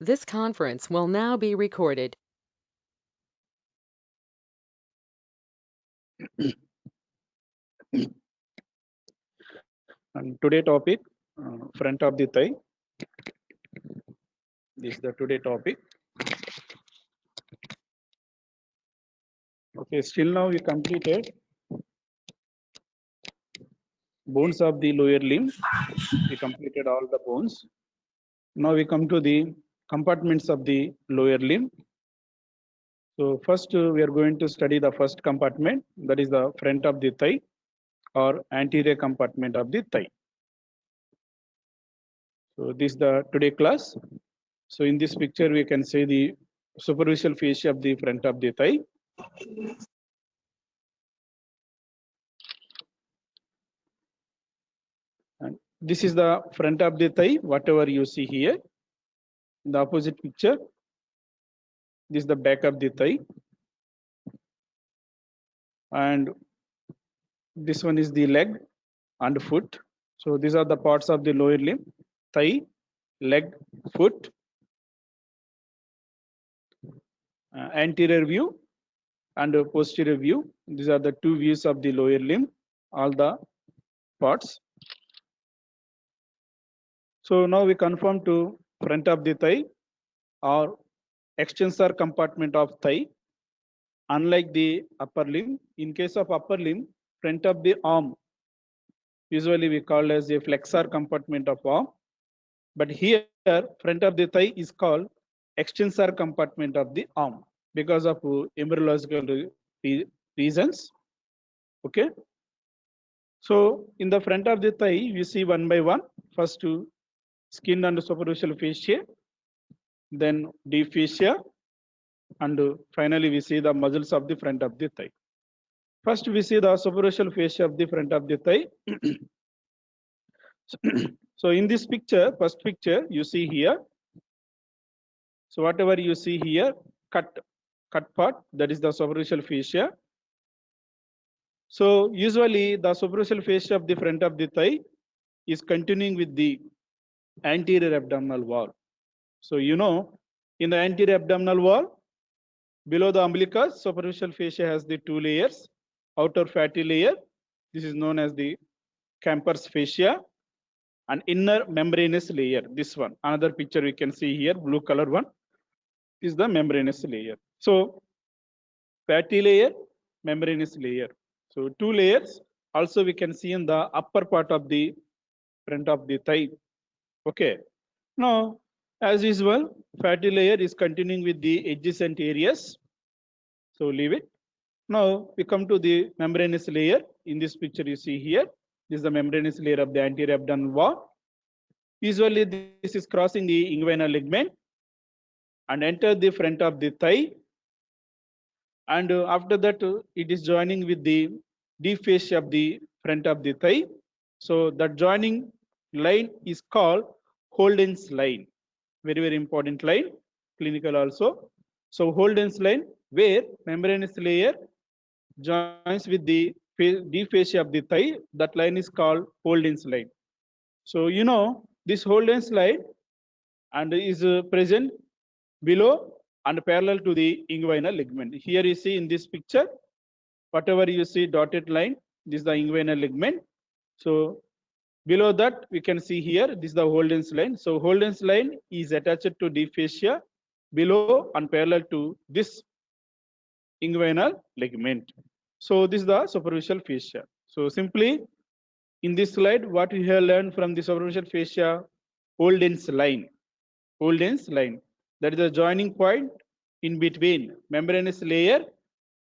This conference will now be recorded. And today topic, front of the thigh. This is the today topic. Okay, still now we completed bones of the lower limb. We completed all the bones. Now we come to the compartments of the lower limb. So first we are going to study the first compartment, that is the front of the thigh or anterior compartment of the thigh. So this is the today class. So in this picture we can see the superficial fascia of the front of the thigh. And this is the front of the thigh, whatever you see here. In the opposite picture, this is the back of the thigh. And this one is the leg and foot. So these are the parts of the lower limb: thigh, leg, foot. Anterior view and posterior view. These are the two views of the lower limb, all the parts. So now we confirm to front of the thigh or extensor compartment of thigh. Unlike the upper limb, in case of upper limb, front of the arm usually we call as a flexor compartment of arm. But here, front of the thigh is called extensor compartment of the arm because of embryological reasons. Okay. So in the front of the thigh, we see one by one. First, skin and superficial fascia, then deep fascia, and finally we see the muscles of the front of the thigh. First, we see the superficial fascia of the front of the thigh. So in this picture, first picture you see here. So whatever you see here, cut part, that is the superficial fascia. So usually the superficial fascia of the front of the thigh is continuing with the anterior abdominal wall. So you know, in the anterior abdominal wall, below the umbilicus, superficial fascia has the two layers. Outer fatty layer, this is known as the Camper's fascia, and inner membranous layer, this one. Another picture we can see here, blue color one, is the membranous layer. So fatty layer, membranous layer. So two layers. Also we can see in the upper part of the front of the thigh. Okay. Now, as usual, fatty layer is continuing with the adjacent areas. So leave it. Now we come to the membranous layer. In this picture you see here, this is the membranous layer of the anterior abdominal wall. Usually this is crossing the inguinal ligament and enter the front of the thigh, and after that it is joining with the deep fascia of the front of the thigh. So that joining line is called Holden's line. Very important line, clinical also. So Holden's line, where membranous layer joins with the deep fascia of the thigh, that line is called Holden's line. So you know this Holden's line and is present below and parallel to the inguinal ligament. Here you see in this picture, whatever you see dotted line, this is the inguinal ligament. So below that we can see here, this is the Holden's line. So Holden's line is attached to deep fascia below and parallel to this inguinal ligament. So this is the superficial fascia. So simply in this slide, what we have learned from the superficial fascia, Holden's line. Holden's line. That is the joining point in between membranous layer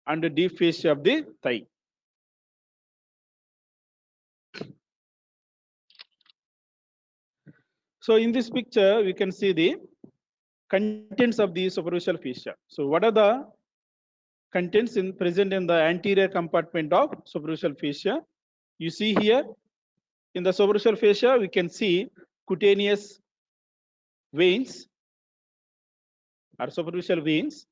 and the deep fascia of the thigh. So in this picture, we can see the contents of the superficial fascia. So what are the contents present in the anterior compartment of superficial fascia? You see here in the superficial fascia, we can see cutaneous veins or superficial veins,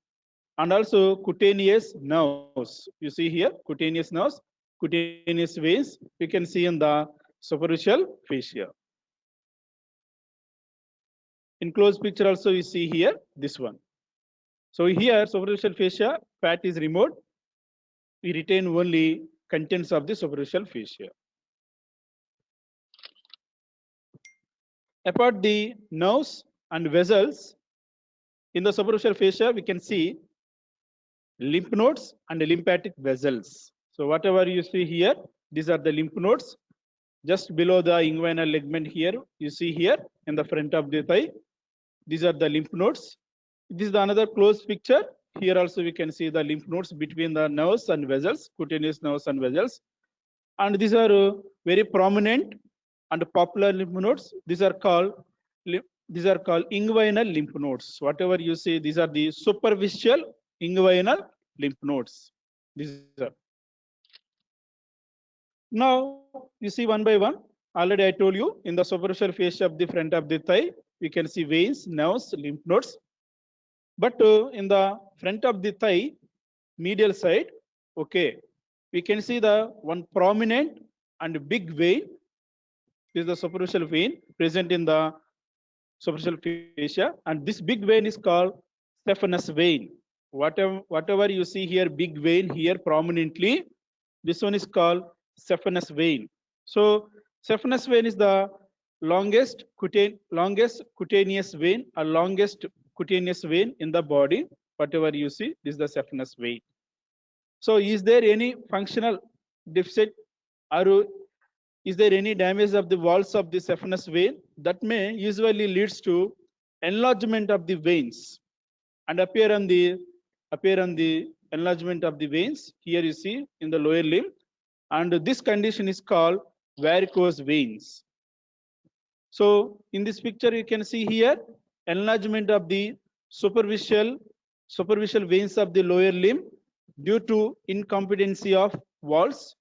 and also cutaneous nerves. You see here cutaneous nerves, cutaneous veins we can see in the superficial fascia. In close picture also you see here this one. So here superficial fascia fat is removed. We retain only contents of the superficial fascia. Apart the nerves and vessels, in the superficial fascia we can see lymph nodes and lymphatic vessels. So whatever you see here, these are the lymph nodes. Just below the inguinal ligament here, you see here in the front of the thigh, these are the lymph nodes. This is another close picture. Here also we can see the lymph nodes between the nerves and vessels, cutaneous nerves and vessels. And these are very prominent and popular lymph nodes. These are called inguinal lymph nodes. Whatever you see, these are the superficial inguinal lymph nodes. These are. Now you see one by one. Already I told you in the superficial fascia of the front of the thigh, we can see veins, nerves, lymph nodes. But in the front of the thigh, medial side, okay, we can see the one prominent and big vein. This is the superficial vein present in the superficial fascia, and this big vein is called saphenous vein. Whatever you see here, big vein here prominently, this one is called saphenous vein. So saphenous vein is the longest cutaneous vein or longest cutaneous vein in the body. Whatever you see, this is the saphenous vein. So is there any functional deficit or is there any damage of the walls of the saphenous vein? That may usually leads to enlargement of the veins and appear on the enlargement of the veins. Here you see in the lower limb, and this condition is called varicose veins. So in this picture you can see here enlargement of the superficial veins of the lower limb due to incompetency of walls,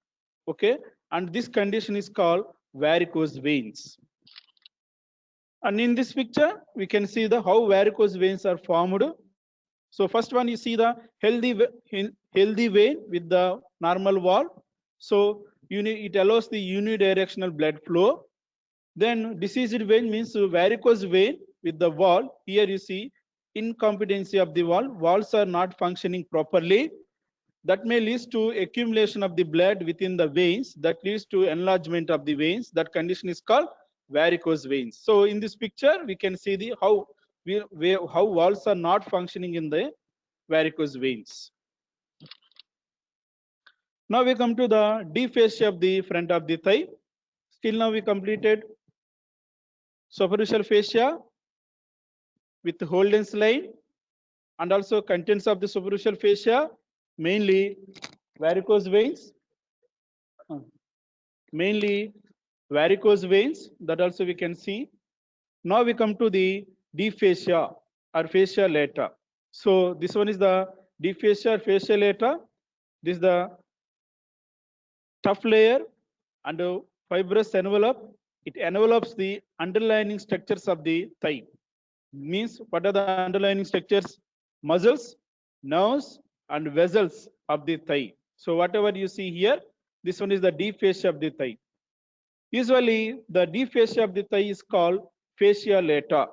okay, and this condition is called varicose veins. And in this picture we can see the how varicose veins are formed. So first one you see the healthy vein with the normal wall. So it allows the unidirectional blood flow. Then diseased vein means varicose vein with the wall. Here you see incompetency of the wall. Walls are not functioning properly. That may lead to accumulation of the blood within the veins. That leads to enlargement of the veins. That condition is called varicose veins. So in this picture we can see the how walls are not functioning in the varicose veins. Now we come to the deep fascia of the front of the thigh. Still now we completed superficial fascia with Holden's line and also contents of the superficial fascia, mainly varicose veins, that also we can see. Now we come to the deep fascia or fascia lata. So this one is the deep fascia or fascia lata. This is the tough layer and a fibrous envelope. It envelopes the underlying structures of the thigh. Means what are the underlying structures? Muscles, nerves, and vessels of the thigh. So whatever you see here, this one is the deep fascia of the thigh. Usually the deep fascia of the thigh is called fascia lata.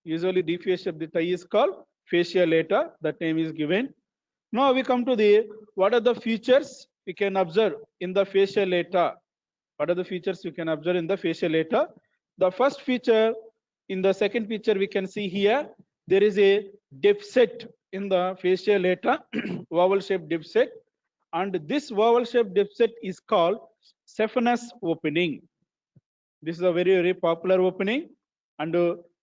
Usually deep fascia of the thigh is called fascia lata. That name is given. Now we come to the what are the features we can observe in the fascia lata. What are the features you can observe in the fascia lata? The first feature in the second picture we can see here, there is a deficit in the fascia lata, oval shaped deficit, and this oval shaped deficit is called saphenous opening. This is a very popular opening and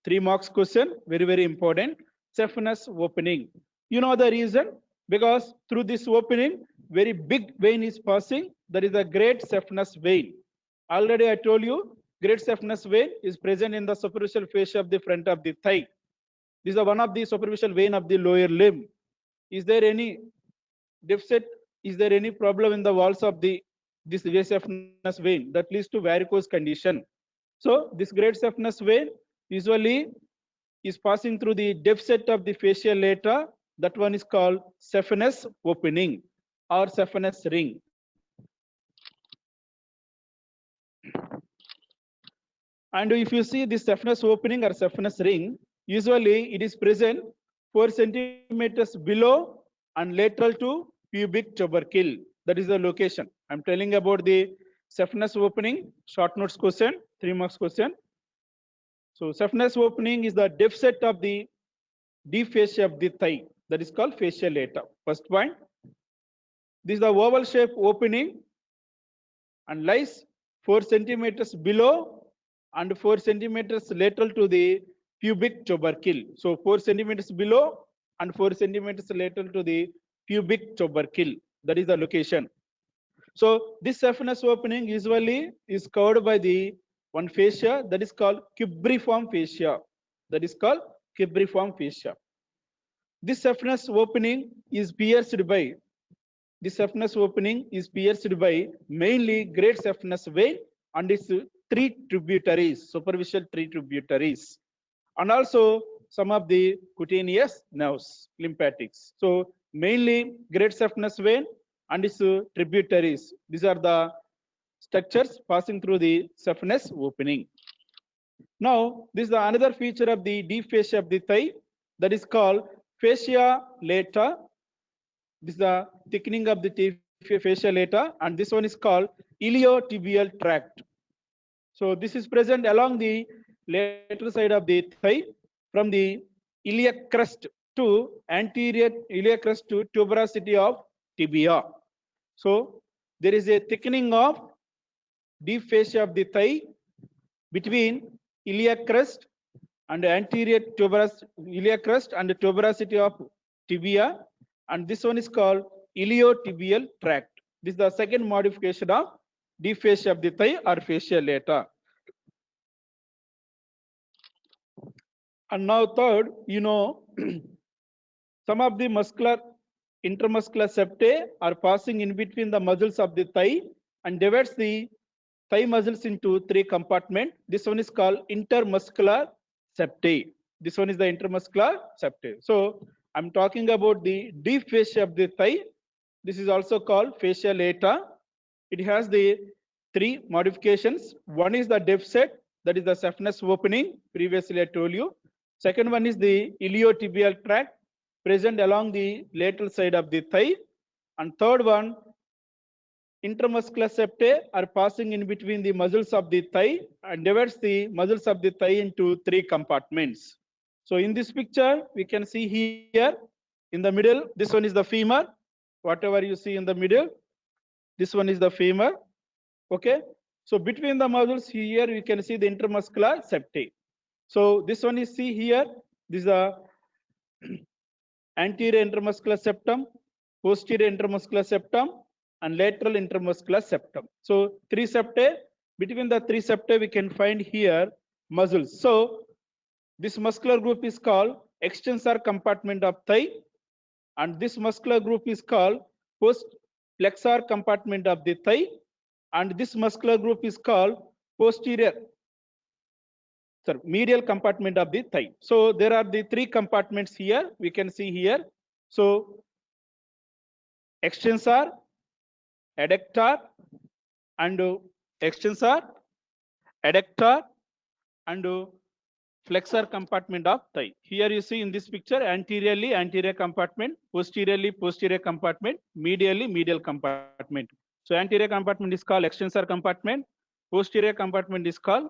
3 marks question, very important. Saphenous opening. You know the reason? Because through this opening, very big vein is passing. That is a great saphenous vein. Already I told you, great saphenous vein is present in the superficial fascia of the front of the thigh. This is one of the superficial vein of the lower limb. Is there any deficit? Is there any problem in the walls of this saphenous vein that leads to varicose condition? So this great saphenous vein usually is passing through the deficit of the fascia lata. That one is called saphenous opening or saphenous ring. And if you see this saphenous opening or saphenous ring, Usually it is present 4 centimeters below and lateral to pubic tubercle. That is the location. I'm telling about the saphenous opening, short notes question, 3 marks question. So saphenous opening is the depth set of the deep fascia of the thigh. That is called fascia lata. First point. This is the oval shape opening and lies 4 centimeters below and 4 centimeters lateral to the pubic tubercle. So 4 centimeters below and 4 centimeters lateral to the pubic tubercle. That is the location. So this saphenous opening usually is covered by the one fascia that is called cubriform fascia. That is called cubriform fascia. This saphenous opening is pierced by mainly great saphenous vein and its 3 tributaries, superficial 3 tributaries, and also some of the cutaneous nerves, lymphatics. So mainly great saphenous vein and its tributaries. These are the structures passing through the saphenous opening. Now, this is the another feature of the deep fascia of the thigh, that is called fascia lata. This is the thickening of the fascia lata, and this one is called iliotibial tract. So this is present along the lateral side of the thigh from the iliac crest to anterior iliac crest to tuberosity of tibia. So there is a thickening of deep fascia of the thigh between iliac crest and anterior iliac crest and tuberosity of tibia, and this one is called iliotibial tract. This is the second modification of deep fascia of the thigh or fascia lata. And now third, some of the intermuscular septae are passing in between the muscles of the thigh and divides the thigh muscles into 3 compartments. This one is called intermuscular septae. This one is the intermuscular septae. So I'm talking about the deep fascia of the thigh. This is also called fascia lata. It has the 3 modifications. One is the depth set, that is the saphenous opening. Previously I told you. Second one is the iliotibial tract present along the lateral side of the thigh. And third one, intermuscular septae are passing in between the muscles of the thigh and divides the muscles of the thigh into 3 compartments. So in this picture, we can see here in the middle, this one is the femur. Whatever you see in the middle, this one is the femur. Okay. So between the muscles here, we can see the intermuscular septae. So this one is see here. This is the anterior intermuscular septum, posterior intermuscular septum, and lateral intermuscular septum. So 3 septae. Between the 3 septae, we can find here muscles. So this muscular group is called extensor compartment of thigh, and this muscular group is called post flexor compartment of the thigh, and this muscular group is called medial compartment of the thigh. So there are the 3 compartments here. We can see here. So extensor, adductor, and extensor, adductor, and flexor compartment of thigh. Here you see in this picture anteriorly anterior compartment, posteriorly posterior compartment, medially medial compartment. So anterior compartment is called extensor compartment, posterior compartment is called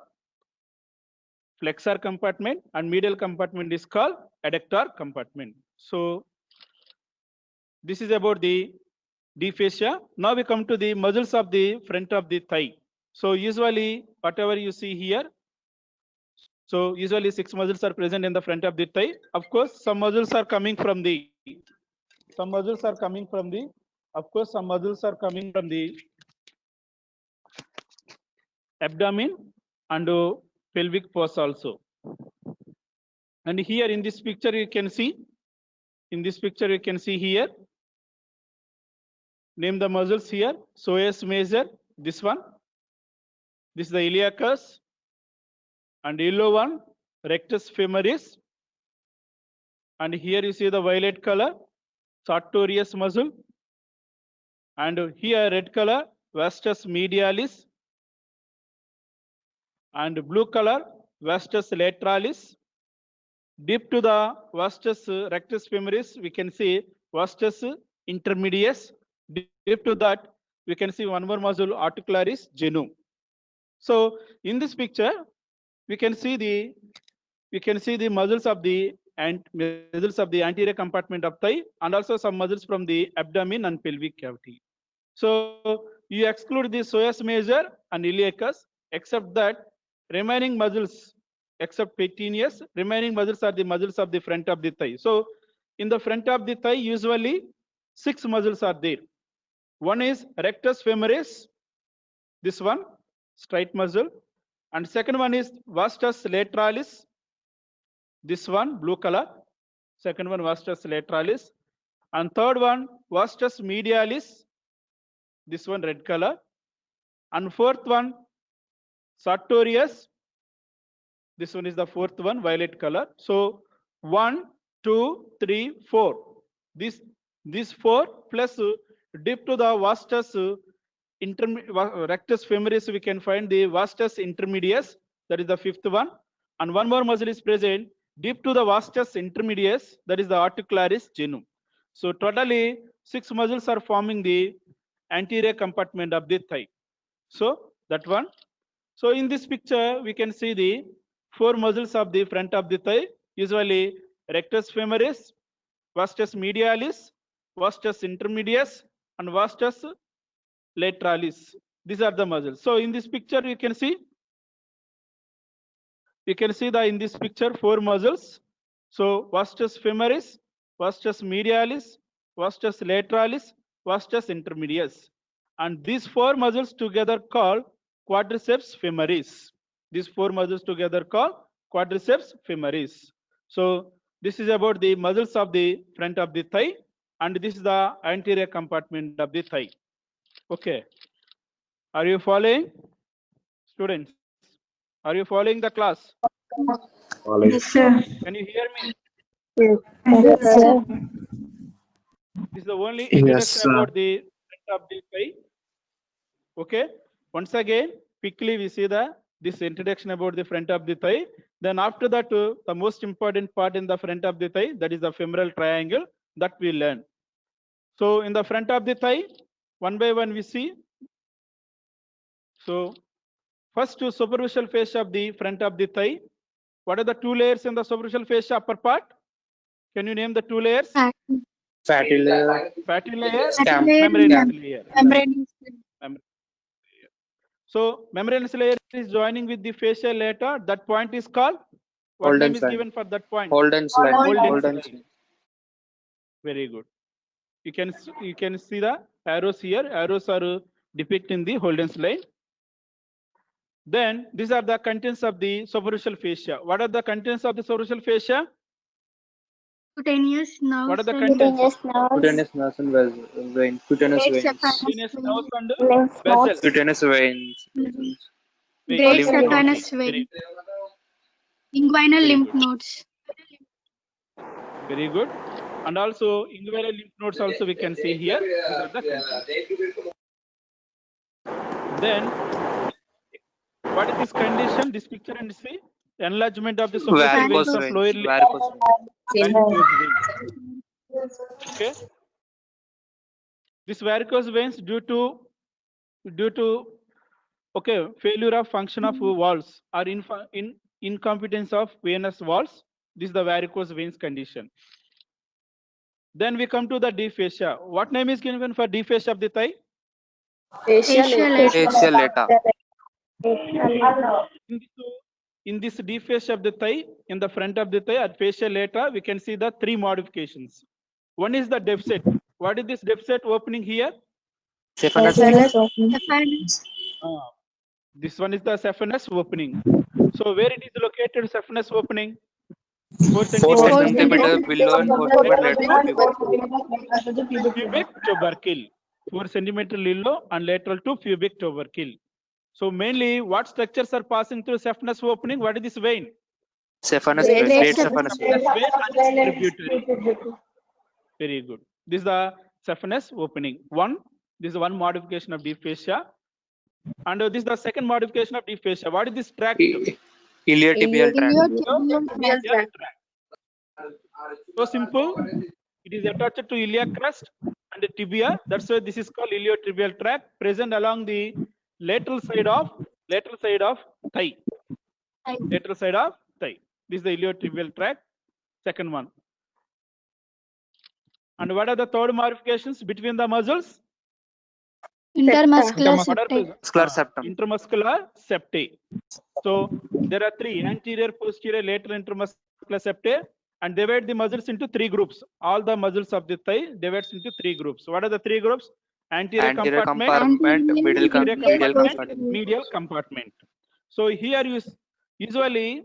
flexor compartment, and medial compartment is called adductor compartment. So this is about the deep fascia. Now we come to the muscles of the front of the thigh. So usually whatever you see here, so usually 6 muscles are present in the front of the thigh. Of course, some muscles are coming from the abdomen and pelvic fossa also. And here in this picture you can see, here, name the muscles here. Psoas major, this one. This is the iliacus, and yellow one, rectus femoris. And here you see the violet color, sartorius muscle. And here red color, vastus medialis. And blue color, vastus lateralis. deep to the vastus rectus femoris, we can see vastus intermedius. Deep to that, we can see one more muscle, articularis genu. So in this picture, we can see the muscles of the anterior compartment of thigh, and also some muscles from the abdomen and pelvic cavity. So you exclude the psoas major and iliacus, except that remaining muscles, except peteneus, remaining muscles are the muscles of the front of the thigh. So in the front of the thigh, usually 6 muscles are there. One is rectus femoris, this one, straight muscle, and second one is vastus lateralis, this one, blue color, second one vastus lateralis, and third one vastus medialis, this one red color, and fourth one sartorius, this one is the fourth one, violet color. So 1, 2, 3, 4, this 4 plus deep to the vastus rectus femoris, we can find the vastus intermedius, that is the fifth one, and one more muscle is present deep to the vastus intermedius, that is the articularis genu. So totally 6 muscles are forming the anterior compartment of the thigh. So that one. So in this picture, we can see the 4 muscles of the front of the thigh, usually rectus femoris, vastus medialis, vastus intermedius, and vastus lateralis. These are the muscles. So in this picture, you can see in this picture 4 muscles. So vastus femoris, vastus medialis, vastus lateralis, vastus intermedius, and these 4 muscles together called quadriceps femoris. These 4 muscles together called quadriceps femoris. So this is about the muscles of the front of the thigh, and this is the anterior compartment of the thigh. Okay, are you following, students? Are you following the class? Yes, sir. Can you hear me? Yes, sir. This is the only Yes, introduction sir. about the front of the thigh. Okay, once again quickly we see this introduction about the front of the thigh. Then after that, the most important part in the front of the thigh, that is the femoral triangle, that we learn. So in the front of the thigh, one by one we see. So first, to superficial fascia of the front of the thigh. What are the 2 layers in the superficial fascia upper part? Can you name the 2 layers? Fatty layer, Fatty layer, Scam. membranous layer. Membranous. So membranous layer is joining with the facial layer. That point is called, what Holden's name is line. given for that point? Holden's line. Holden's Holden's line. line. Very good. You can see the arrows here. Arrows are depicting the Holden's line. Then these are the contents of the superficial fascia. What are the contents of the superficial fascia? Cutaneous nerves. What are the contents? Cutaneous nerves and veins. Cutaneous veins. Cutaneous nerves and lymph vessels. nodes. Cutaneous veins. Great lymph saphenous Very vein. Inguinal Very lymph good. nodes. Very good. And also inguinal lymph nodes also we can see here. These are the contents. Then what is this condition? This picture and see enlargement of the superficial Varicose veins of veins. lower limb. Varicose veins. Varicose veins. Okay. This varicose veins due to okay, failure of function of walls or incompetence of venous walls. This is the varicose veins condition. Then we come to the deep fascia. What name is given for deep fascia of the thigh? Fascial lata. In this deep fascia of the thigh, in the front of the thigh at fascia lata, we can see the 3 modifications. One is the deficit. What is this deficit opening here? Saphenous. This one is the saphenous opening. So where it is located, saphenous opening? 4 4 centimeter centimeter below and 4 centimeter lateral to pubic tubercle. 4 centimeter below and lateral to pubic tubercle. So mainly what structures are passing through saphenous opening? What is this vein? Saphenous vein. Great saphenous vein. Tributary. Very good. This is the saphenous opening. This is one modification of deep fascia. And this is the second modification of deep fascia. What is this tract? Iliotibial tract. Iliotibial tract. So simple. It is attached to iliac crest and the tibia. That's why this is called iliotibial tract, present along the lateral side of thigh. Lateral side of thigh. This is the iliotibial tract. Second one. And what are the third modifications between the muscles? Intermuscular What are septum. Muscular septum. Intermuscular septae. So there are three: anterior, posterior, lateral intermuscular septae, and divide the muscles into three groups. All the muscles of the thigh divides into three groups. What are the three groups? Anterior compartment, medial compartment. medial compartment. So here usually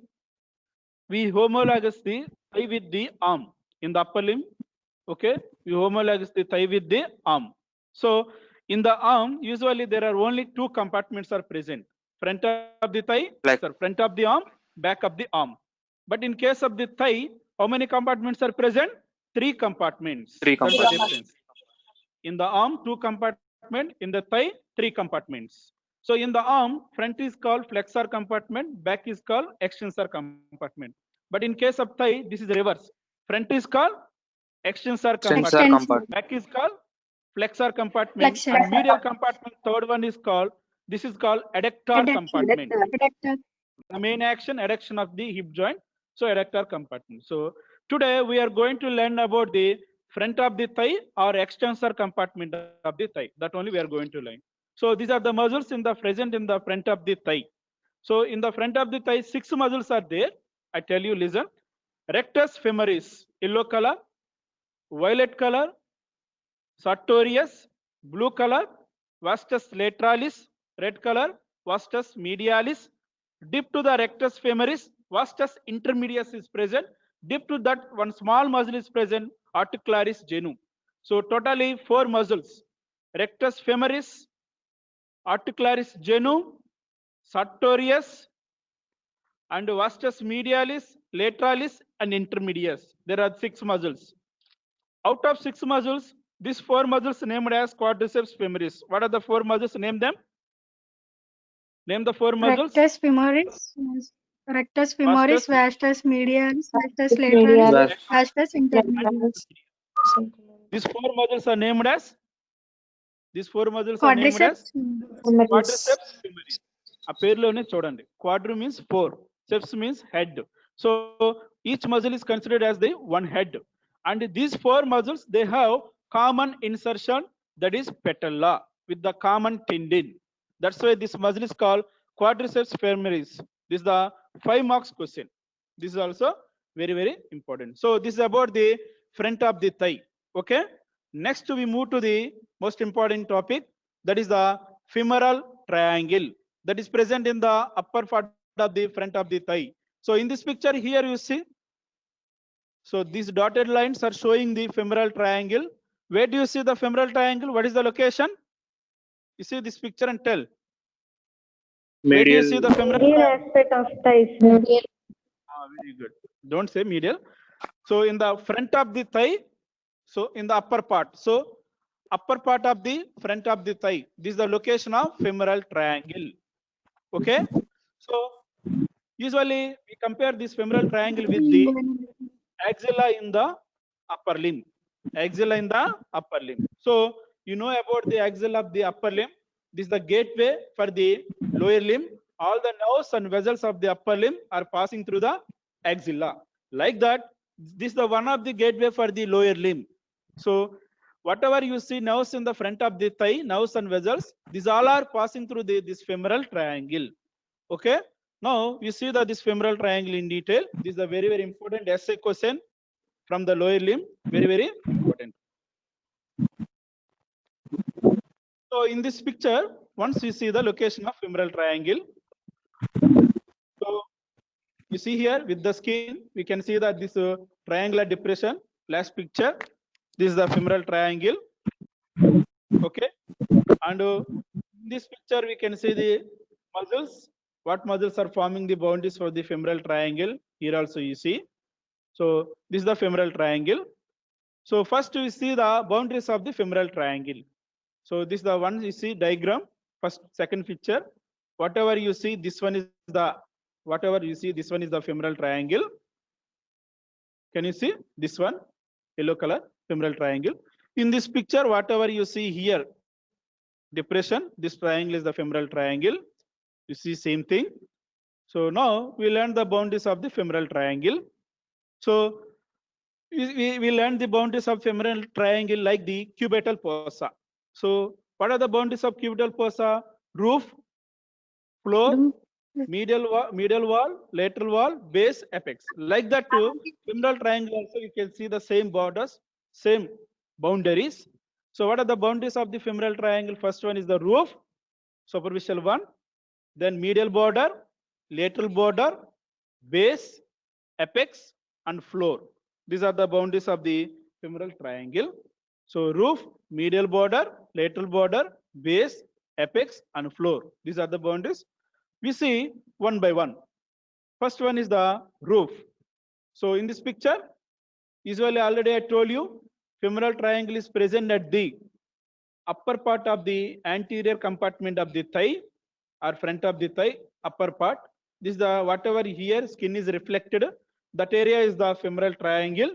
we homologous the thigh with the arm in the upper limb. Okay, we homologous the thigh with the arm. So in the arm, usually there are only two compartments are present: front of the thigh, front of the arm, back of the arm. But in case of the thigh, how many compartments are present? Three compartments. Three That's the compartments. difference. In the arm, two compartments. In the thigh, three compartments. So in the arm, front is called flexor compartment, back is called extensor compartment. But in case of thigh, this is reverse. Front is called extensor compartment, back is called flexor compartment, Flexor. and medial compartment, third one is called, this is called adductor compartment. The main action, adduction of the hip joint. So adductor compartment. So today we are going to learn about the front of the thigh or extensor compartment of the thigh. That only we are going to learn. So these are the muscles in the present in the front of the thigh. So in the front of the thigh, 6 muscles are there. I tell you, listen. Rectus femoris, yellow color, violet color, sartorius, blue color, vastus lateralis, red color, vastus medialis. Deep to the rectus femoris, vastus intermedius is present. Deep to that, one small muscle is present, articularis genu. So totally 4 muscles: rectus femoris, articularis genu, sartorius, and vastus medialis, lateralis, and intermedius. There are 6 muscles. Out of 6 muscles, these 4 muscles named as quadriceps femoris. What are the 4 muscles? Name them. Name the 4 muscles. Rectus femoris, vastus medialis, vastus lateralis, vastus intermedius. These 4 muscles are named as. These 4 muscles are named as quadriceps femoris. A పేరులోనే చూడండి. Quadri means 4. Ceps means head. So each muscle is considered as the one head. And these 4 muscles, they have common insertion, that is patella, with the common tendon. That's why this muscle is called quadriceps femoris. This is the 5 marks question. This is also very, very important. So this is about the front of the thigh. Okay. Next we move to the most important topic, that is the femoral triangle, that is present in the upper part of the front of the thigh. So in this picture here you see, so these dotted lines are showing the femoral triangle. Where do you see the femoral triangle? What is the location? You see this picture and tell. Where do you see the femoral aspect of thigh. very good. Don't say medial. So in the front of the thigh, so in the upper part. So upper part of the front of the thigh. This is the location of femoral triangle. Okay. So usually we compare this femoral triangle with the axilla in the upper limb. Axilla in the upper limb. So you know about the axilla of the upper limb. This is the gateway for the lower limb. All the nerves and vessels of the upper limb are passing through the axilla. Like that, this is the one of the gateway for the lower limb. So whatever you see nerves in the front of the thigh, nerves and vessels, these all are passing through this femoral triangle. Okay. Now you see that this femoral triangle in detail. This is a very, very important essay question from the lower limb. Very, very important. So in this picture, once you see the location of femoral triangle, so you see here with the skin, we can see that this triangular depression. Last picture, this is the femoral triangle. Okay, and in this picture we can see the muscles. What muscles are forming the boundaries for the femoral triangle? Here also you see. So this is the femoral triangle. So first we see the boundaries of the femoral triangle. So this is the one you see diagram. First, second picture. Whatever you see, this one is the, whatever you see, this one is the femoral triangle. Can you see this one? Yellow color femoral triangle. In this picture, whatever you see here, depression, this triangle is the femoral triangle. You see same thing. So now we learn the boundaries of the femoral triangle. So we learned the boundaries of femoral triangle like the cubital fossa. So what are the boundaries of cubital fossa? Roof, floor, medial wall, lateral wall, base, apex. Like that too, femoral triangle also you can see the same borders, same boundaries. So what are the boundaries of the femoral triangle? First one is the roof, superficial one, then medial border, lateral border, base, apex, and floor. These are the boundaries of the femoral triangle. So roof, medial border, lateral border, base, apex, and floor. These are the boundaries. We see one by one. First one is the roof. So in this picture, usually already I told you, femoral triangle is present at the upper part of the anterior compartment of the thigh or front of the thigh, upper part. This is the whatever here skin is reflected. That area is the femoral triangle.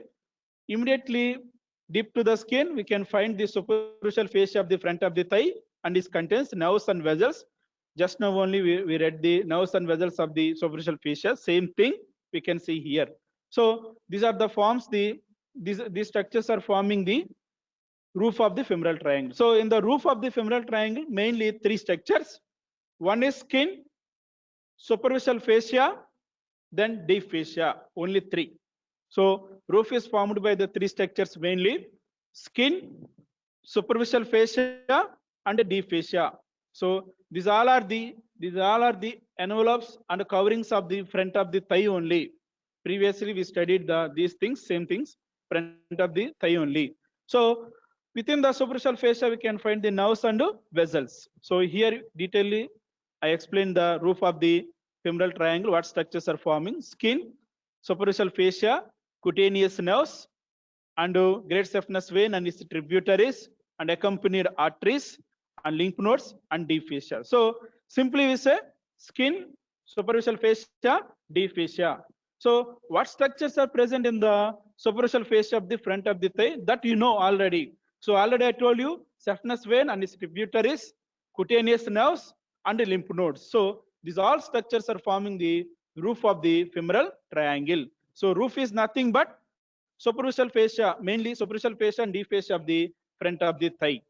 Immediately deep to the skin, we can find the superficial fascia of the front of the thigh, and this contains nerves and vessels. Just now only we read the nerves and vessels of the superficial fascia. Same thing we can see here. So these are the forms. These structures are forming the roof of the femoral triangle. So in the roof of the femoral triangle, mainly three structures. One is skin, superficial fascia, then deep fascia. Only three. So roof is formed by the three structures mainly: skin, superficial fascia, and deep fascia. So these all are the envelopes and coverings of the front of the thigh only. Previously we studied these things, same things, front of the thigh only. So within the superficial fascia we can find the nerves and vessels. So here detailedly I explained the roof of the femoral triangle, what structures are forming: skin, superficial fascia, cutaneous nerves, and great saphenous vein and its tributaries, and accompanied arteries and lymph nodes and deep fascia. So simply we say skin, superficial fascia, deep fascia. So what structures are present in the superficial fascia of the front of the thigh? That you know already. So already I told you saphenous vein and its tributaries, cutaneous nerves, and lymph nodes. So these all structures are forming the roof of the femoral triangle. So roof is nothing but superficial fascia, mainly superficial fascia and deep fascia of the front of the thigh.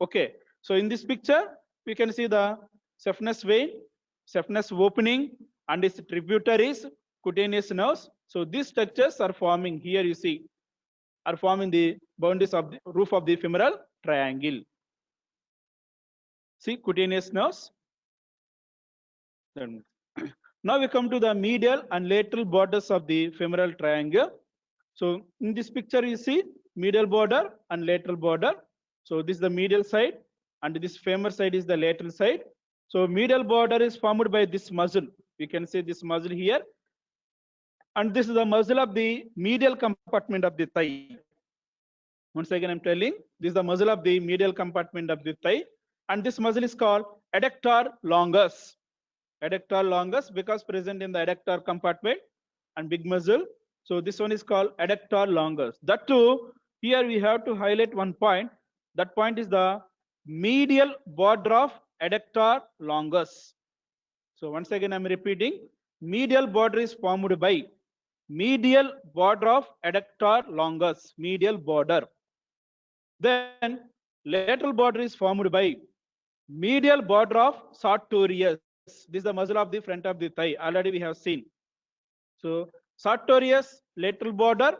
Okay. So in this picture, we can see the saphenous vein, saphenous opening, and its tributaries, cutaneous nerves. So these structures are forming here. You see, are forming the boundaries of the roof of the femoral triangle. See, cutaneous nerves. Then now we come to the medial and lateral borders of the femoral triangle. So in this picture, you see medial border and lateral border. So this is the medial side, and this femur side is the lateral side. So medial border is formed by this muscle. We can see this muscle here, and this is the muscle of the medial compartment of the thigh. Once again, I'm telling, this is the muscle of the medial compartment of the thigh, and this muscle is called adductor longus. Adductor longus because present in the adductor compartment and big muscle. So this one is called adductor longus. That too, here we have to highlight one point. That point is the medial border of adductor longus. So once again, I'm repeating, medial border is formed by medial border of adductor longus, medial border. Then lateral border is formed by medial border of sartorius. This is the muscle of the front of the thigh. Already we have seen. So sartorius, lateral border,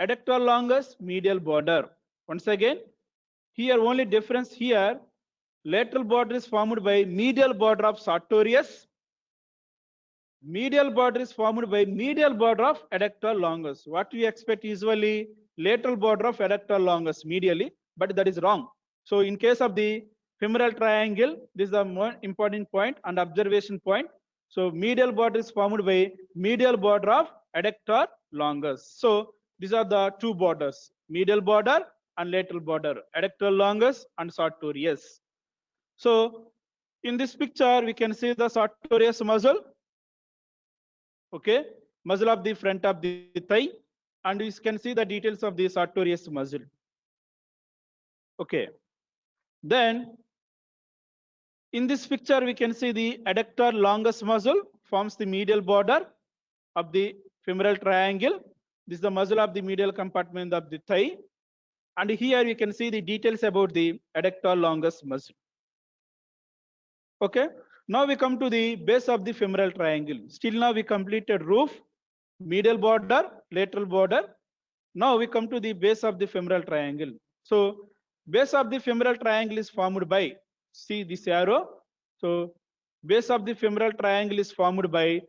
adductor longus, medial border. Once again, here only difference here, lateral border is formed by medial border of sartorius. Medial border is formed by medial border of adductor longus. What we expect usually lateral border of adductor longus medially, but that is wrong. So in case of the femoral triangle, this is the more important point and observation point. So medial border is formed by medial border of adductor longus. So these are the two borders, medial border and lateral border, adductor longus and sartorius. So in this picture, we can see the sartorius muscle. Okay, muscle of the front of the thigh, and you can see the details of the sartorius muscle. Okay. Then in this picture, we can see the adductor longus muscle forms the medial border of the femoral triangle. This is the muscle of the medial compartment of the thigh. And here you can see the details about the adductor longus muscle. Okay. Now we come to the base of the femoral triangle. Still now we completed roof, medial border, lateral border. Now we come to the base of the femoral triangle. So base of the femoral triangle is formed by, see this arrow. So base of the femoral triangle is formed by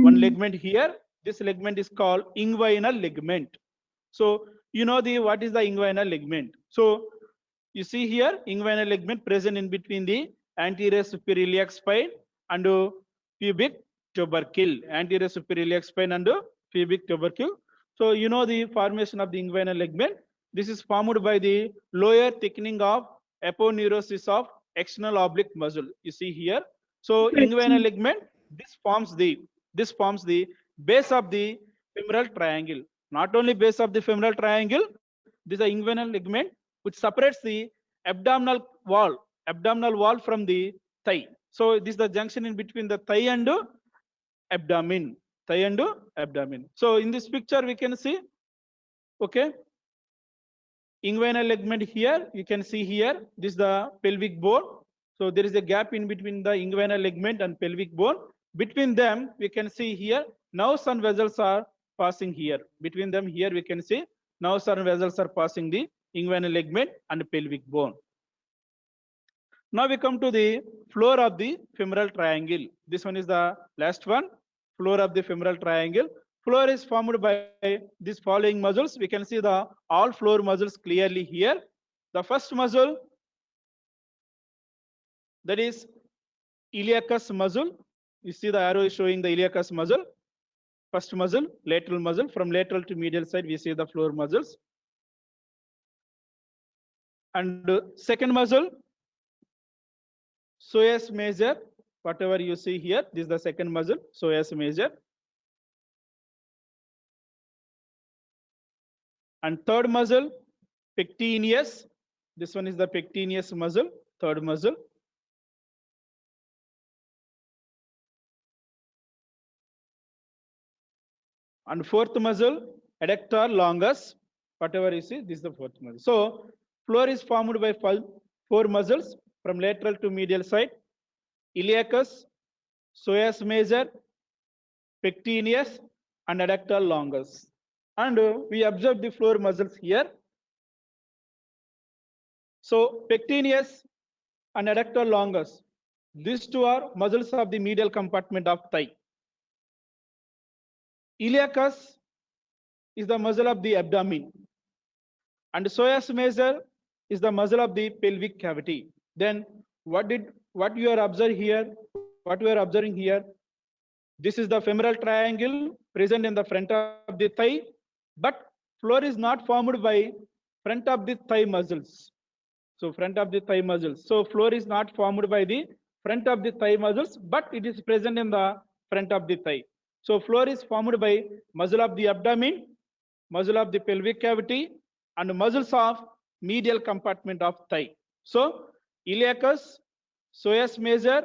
one ligament here. This ligament is called inguinal ligament. So you know what is the inguinal ligament. So you see here inguinal ligament present in between the anterior superior iliac spine and pubic tubercle. Anterior superior iliac spine and pubic tubercle. So you know the formation of the inguinal ligament. This is formed by the lower thickening of aponeurosis of external oblique muscle. You see here. So inguinal ligament, this forms the base of the femoral triangle. Not only base of the femoral triangle, this is the inguinal ligament which separates the abdominal wall from the thigh. So this is the junction in between the thigh and abdomen. So in this picture we can see, okay, inguinal ligament here. You can see here. This is the pelvic bone. So there is a gap in between the inguinal ligament and pelvic bone. Between them, we can see here nerves and vessels are passing here. Between them here, we can see nerves and vessels are passing the inguinal ligament and pelvic bone. Now we come to the floor of the femoral triangle. This one is the last one, floor of the femoral triangle. Floor is formed by these following muscles. We can see the all floor muscles clearly here. The first muscle, that is iliacus muscle. You see the arrow is showing the iliacus muscle. First muscle, lateral muscle. From lateral to medial side, we see the floor muscles. And second muscle, psoas major. Whatever you see here, this is the second muscle, psoas major. And third muscle, pectineus. This one is the pectineus muscle, third muscle. And fourth muscle, adductor longus. Whatever you see, this is the fourth muscle. So floor is formed by four muscles from lateral to medial side: iliacus, psoas major, pectineus, and adductor longus. And we observe the floor muscles here. So pectineus and adductor longus, these two are muscles of the medial compartment of thigh. Iliacus is the muscle of the abdomen, and psoas major is the muscle of the pelvic cavity. Then what you are observing here? What we are observing here? This is the femoral triangle present in the front of the thigh, but floor is not formed by front of the thigh muscles. So front of the thigh muscles. So floor is not formed by the front of the thigh muscles, but it is present in the front of the thigh. So floor is formed by muscle of the abdomen, muscle of the pelvic cavity, and muscles of medial compartment of thigh. So iliacus, psoas major,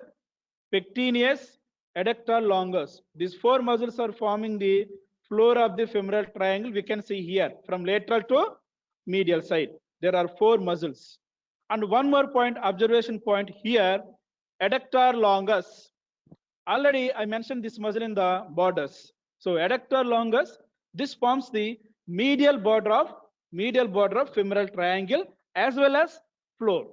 pectineus, adductor longus. These four muscles are forming the floor of the femoral triangle. We can see here from lateral to medial side. There are four muscles. And one more point, observation point here, adductor longus. Already I mentioned this muscle in the borders. So adductor longus, this forms the medial border of femoral triangle as well as floor.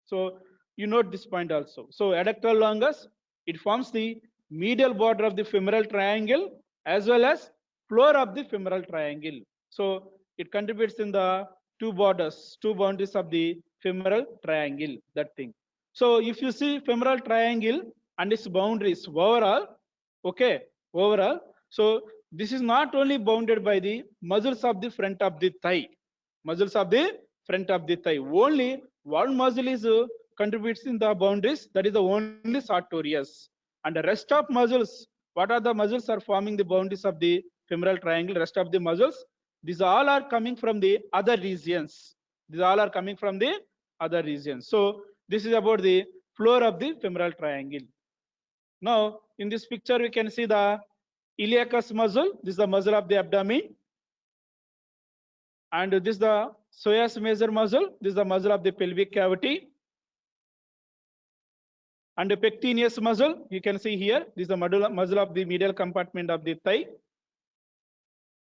So you note this point also. So adductor longus, it forms the medial border of the femoral triangle as well as floor of the femoral triangle. So it contributes in the two boundaries of the femoral triangle, that thing. So if you see femoral triangle and its boundaries overall, okay, so this is not only bounded by the muscles of the front of the thigh, only one muscle is contributes in the boundaries, that is the only sartorius, and the rest of muscles, What are the muscles are forming the boundaries of the femoral triangle? Rest of the muscles, these all are coming from the other regions. These all are coming from the other regions. So this is about the floor of the femoral triangle. Now in this picture we can see the iliacus muscle. This is the muscle of the abdomen, and this is the psoas major muscle. This is the muscle of the pelvic cavity. And the pectineus muscle, you can see here, this is the muscle of the medial compartment of the thigh.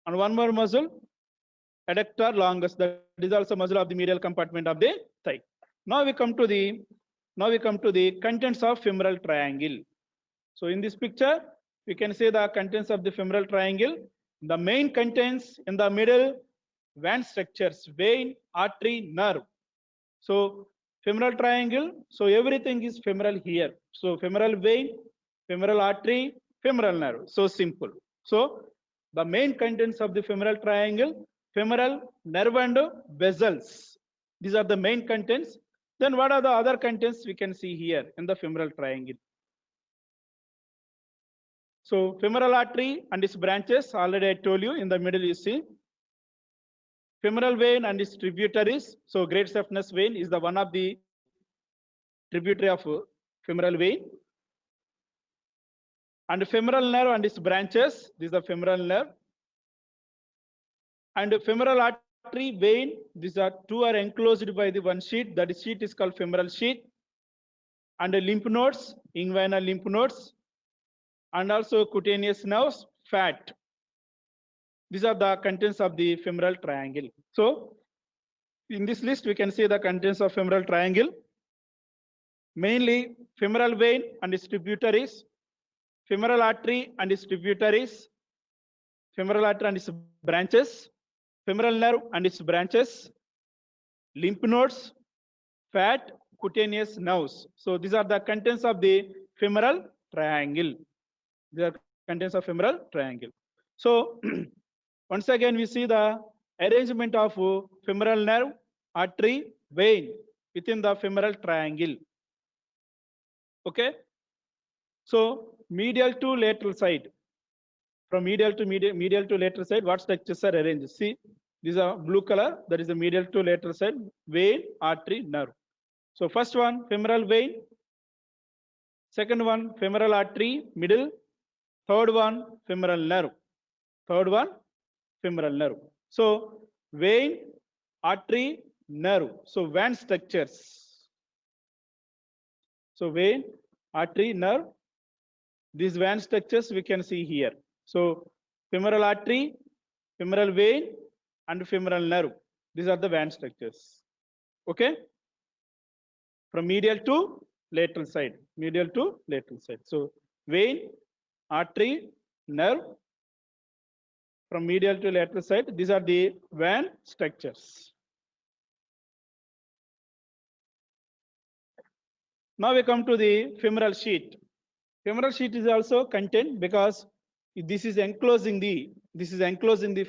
And one more muscle, adductor longus, that is also muscle of the medial compartment of the thigh. Now we come to the contents of femoral triangle. So in this picture, we can see the contents of the femoral triangle. The main contents in the middle, vein structures, vein, artery, nerve. So femoral triangle, so everything is femoral here. So femoral vein, femoral artery, femoral nerve. So simple. So the main contents of the femoral triangle, femoral nerve and vessels. These are the main contents. Then what are the other contents we can see here in the femoral triangle? So femoral artery and its branches, already I told you, in the middle you see. Femoral vein and its tributaries. So great saphenous vein is the one of the tributary of femoral vein. And femoral nerve and its branches. This is the femoral nerve. And femoral artery, vein. These are two are enclosed by the one sheet. That sheet is called femoral sheet. And lymph nodes, inguinal lymph nodes, and also cutaneous nerves, fat. These are the contents of the femoral triangle. So in this list, we can see the contents of femoral triangle. Mainly femoral vein and its tributaries, femoral artery and its tributaries, femoral artery and its branches, femoral nerve and its branches, lymph nodes, fat, cutaneous nerves. So these are the contents of the femoral triangle. These are contents of femoral triangle. So once again, we see the arrangement of femoral nerve, artery, vein within the femoral triangle. Okay. So medial to lateral side. From medial to lateral side, what structures are arranged? See, these are blue color. That is the medial to lateral side, vein, artery, nerve. So first one, femoral vein. Second one, femoral artery, middle. Third one, femoral nerve. Third one, femoral nerve. So vein, artery, nerve. So vein structures. So vein, artery, nerve. These vein structures we can see here. So femoral artery, femoral vein, and femoral nerve. These are the vein structures. Okay. From medial to lateral side. Medial to lateral side. So vein, artery, nerve. From medial to lateral side, these are the vein structures. Now we come to the femoral sheath. Femoral sheath is also content because this is enclosing the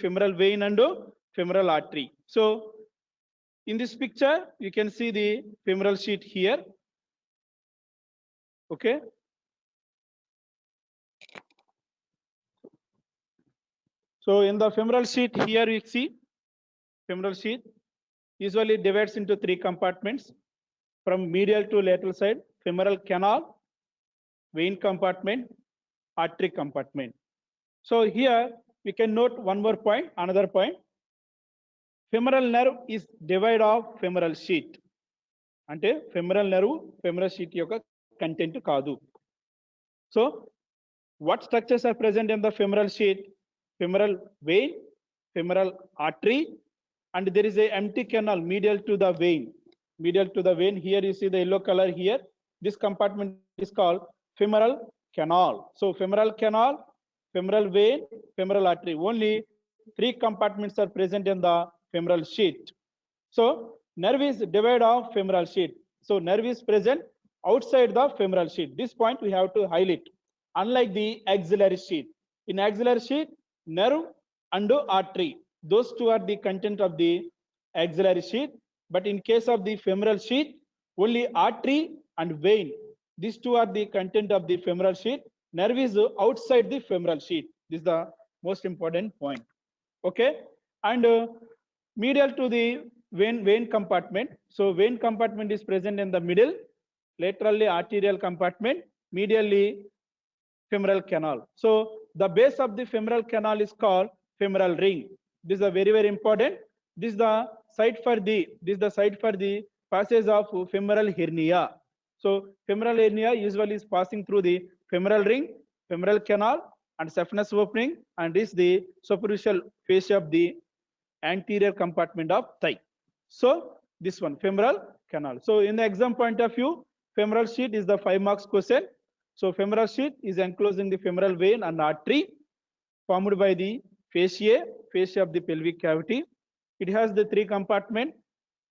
femoral vein and femoral artery. So in this picture, you can see the femoral sheath here. Okay. So in the femoral sheath here, you see femoral sheath usually divides into three compartments. From medial to lateral side, femoral canal, vein compartment, artery compartment. So here we can note one more point, another point. Femoral nerve is divide of femoral sheath. Ante femoral nerve, femoral sheath yoka content kaadu. So what structures are present in the femoral sheath? Femoral vein, femoral artery, and there is a empty canal medial to the vein. Medial to the vein. Here you see the yellow color here. This compartment is called femoral canal. So femoral canal, femoral vein, femoral artery. Only three compartments are present in the femoral sheath. So nerve is divide of femoral sheath. So nerve is present outside the femoral sheath. This point we have to highlight. Unlike the axillary sheath. In axillary sheath, nerve and artery. Those two are the content of the axillary sheath. But in case of the femoral sheath, only artery and vein. These two are the content of the femoral sheath. nerve is outside the femoral sheath. This is the most important point. Okay, and medial to the vein compartment. So vein compartment is present in the middle, laterally arterial compartment, medially femoral canal. So the base of the femoral canal is called femoral ring. This is a very important. This is the site for the passage of femoral hernia. So femoral hernia usually is passing through the femoral ring, femoral canal, and saphenous opening, and is the superficial fascia of the anterior compartment of thigh. So this one, femoral canal. So in the exam point of view, femoral sheath is the 5 marks question. So femoral sheath is enclosing the femoral vein and artery formed by the fascia of the pelvic cavity. It has the 3 compartments: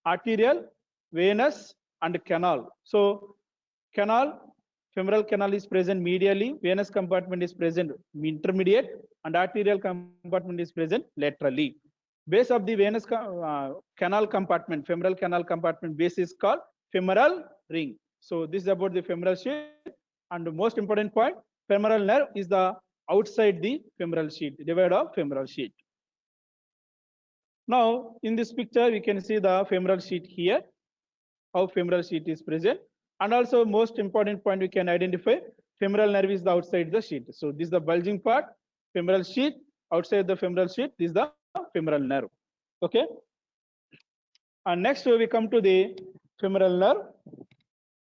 arterial, venous, and canal. So canal, femoral canal is present medially, venous compartment is present intermediate, and arterial compartment is present laterally. Base of the venous canal compartment, femoral canal compartment base is called femoral ring. So this is about the femoral sheath. And the most important point, femoral nerve is the outside the femoral sheath, divide of femoral sheath. Now in this picture we can see the femoral sheath here, how femoral sheath is present, and also most important point we can identify, femoral nerve is the outside the sheath. So this is the bulging part, femoral sheath, outside the femoral sheath, this is the femoral nerve. Okay, and next we come to the femoral nerve.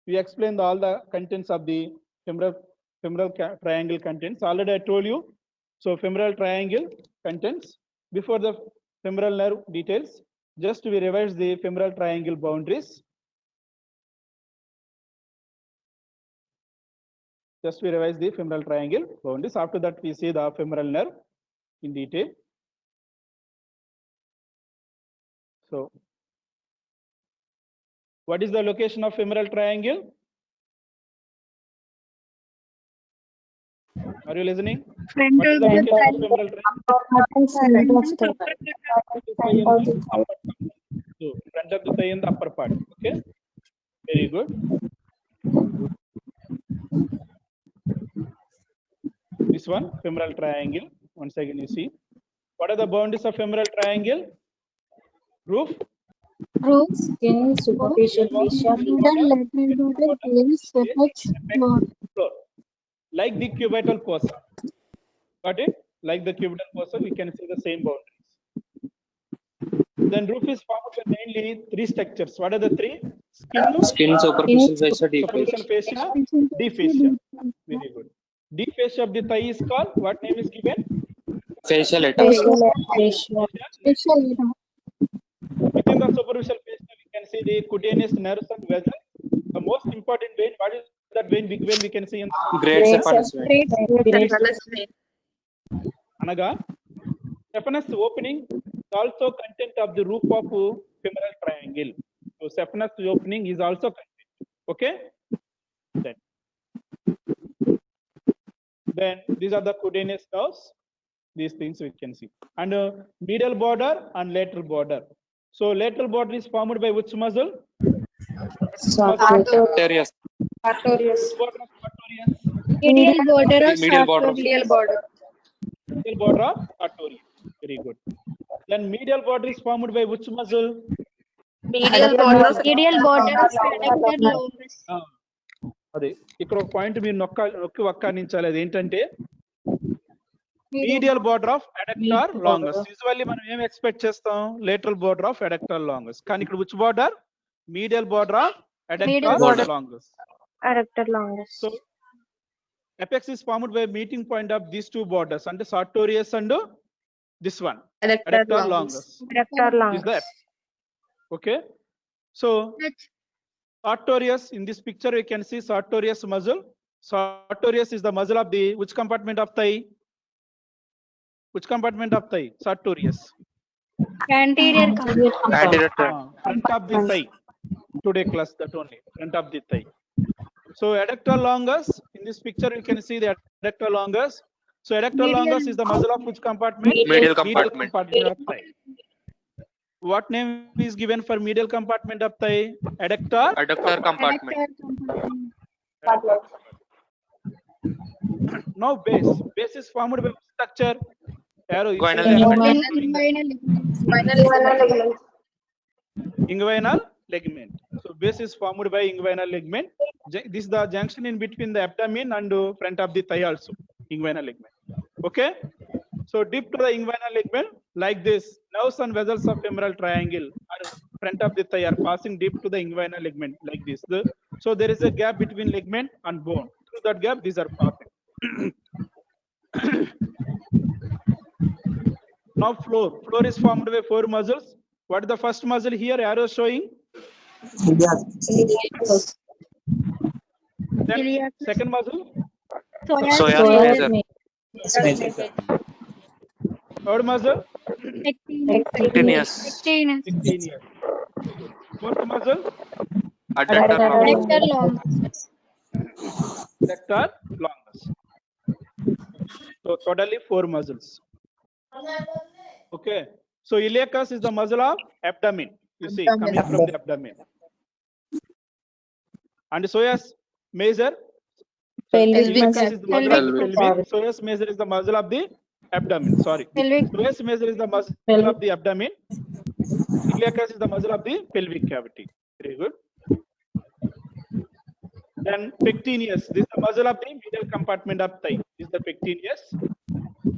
We explained all the contents of the femoral triangle contents. Already I told you. So femoral triangle contents. Before the femoral nerve details, just we revise the femoral triangle boundaries. Just we revise the femoral triangle boundaries. After that, we see the femoral nerve in detail. So, what is the location of femoral triangle? Are you listening? Front What is of the the location of thigh. femoral triangle? So, front of the thigh in the upper part. Okay, very good. This one, femoral triangle. Once again, you see. What are the boundaries of femoral triangle? Roof, Roof, Skin, superficial fascia, middle, lateral border, pelvis, apex, floor. floor. Like the cubital fossa. Got it? Like the cubital fossa, we can see the same boundaries. Then roof is formed by mainly 3 structures. What are the 3? Skin, superficial fascia, deep superficial fascia. fascia, deep fascia. Very good. Deep fascia of the thigh is called, what name is given? Fascia lata. fascia, Special. Within the superficial fascia, we can see the cutaneous nerves and vessels. The most important vein, what is that vein, big vein we can see in Great saphenous vein. Anaga, saphenous opening is also content of the roof of femoral triangle. So saphenous opening is also content. Okay. Then these are the cutaneous nerves. These things we can see. And medial border and lateral border. So lateral border is formed by which muscle? Sartorius. Which border of sartorius? Medial border of Medial border. sartorius. Medial border of sartorius. Very good. Then medial border is formed by which muscle? Medial border of adductor longus. అదే ఇక్కడ ఒక point మీరు నొక్కి వక్కానించాలి. అదేంటంటే medial border of adductor longus. Usually మనం ఏం expect చేస్తాం? Lateral border of adductor longus. కానీ ఇక్కడ which border? Medial border of adductor longus. So apex is formed by meeting point of these 2 borders, and sartorius and this one, adductor longus. Is that okay? So sartorius, in this picture we can see sartorius muscle. Sartorius is the muscle of the which compartment of thigh? Which compartment of thigh? Sartorius. Anterior Front of the thigh. Today class that only, front of the thigh. So adductor longus, in this picture you can see the adductor longus. So adductor longus is the muscle of which compartment? Medial compartment. Of thigh. What name is given for medial compartment of thigh? Adductor Adductor compartment. Now base is formed by structure. Arrow is Inguinal showing the inguinal ligament. So base is formed by inguinal ligament. This is the junction in between the abdomen and front of the thigh also. Inguinal ligament. Okay. So deep to the inguinal ligament like this. Nerves and vessels of femoral triangle are front of the thigh are passing deep to the inguinal ligament like this. So there is a gap between ligament and bone. Through that gap, these are passing. Now floor. Floor is formed by 4 muscles. What is the first muscle here? Arrow showing. Then Iliac. second muscle. Psoas major. Third muscle. Pectineus. Pectineus. Fourth muscle. Adductor longus. Adductor longus. So totally 4 muscles. Okay. So iliacus is the muscle of abdomen. You see, coming from the abdomen. And psoas major. Iliacus is the muscle of the pelvic. Psoas major is the muscle of the abdomen. Sorry. Psoas major is the muscle of the abdomen. Iliacus is the muscle of the pelvic cavity. Very good. Then pectineus. This is the muscle of the medial compartment of thigh. This is the pectineus.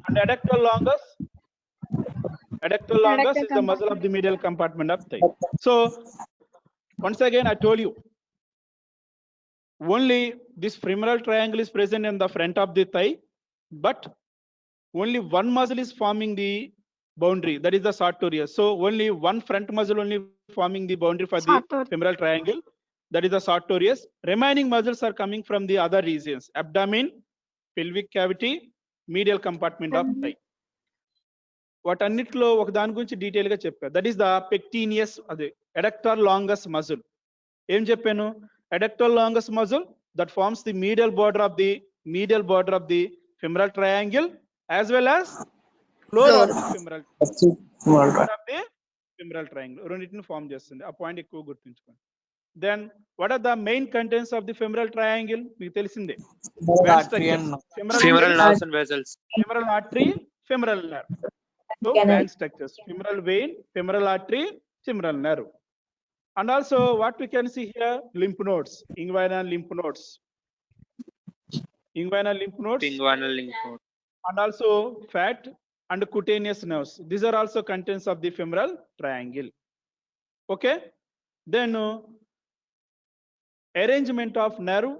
And adductor longus. Adductor longus is the muscle of the medial compartment of thigh. So once again, I told you, only this femoral triangle is present in the front of the thigh, but only one muscle is forming the boundary, that is the sartorius. So only one front muscle only forming the boundary for the femoral triangle, that is the sartorius. Remaining muscles are coming from the other regions: abdomen, pelvic cavity, medial compartment of thigh. వాటన్నిటిలో ఒక దాని గురించి detail గా చెప్పాను. That is the పెక్టీనియస్, అదే adductor longus muscle. ఏం చెప్పాను? Adductor longus muscle that forms the medial border of the femoral triangle as well as floor of the femoral triangle. రెండింటిని ఫార్మ్ చేస్తుంది. ఆ పాయింట్ ఎక్కువ గుర్తుంచుకోండి. Then what are the main contents of the femoral triangle? మీకు తెలిసిందే. Femoral nerves and vessels. Femoral artery, femoral nerve. So vein structures: femoral vein, femoral artery, femoral nerve. And also what we can see here, lymph nodes, inguinal lymph nodes, and also fat and cutaneous nerves. These are also contents of the femoral triangle. Okay. Then arrangement of nerve,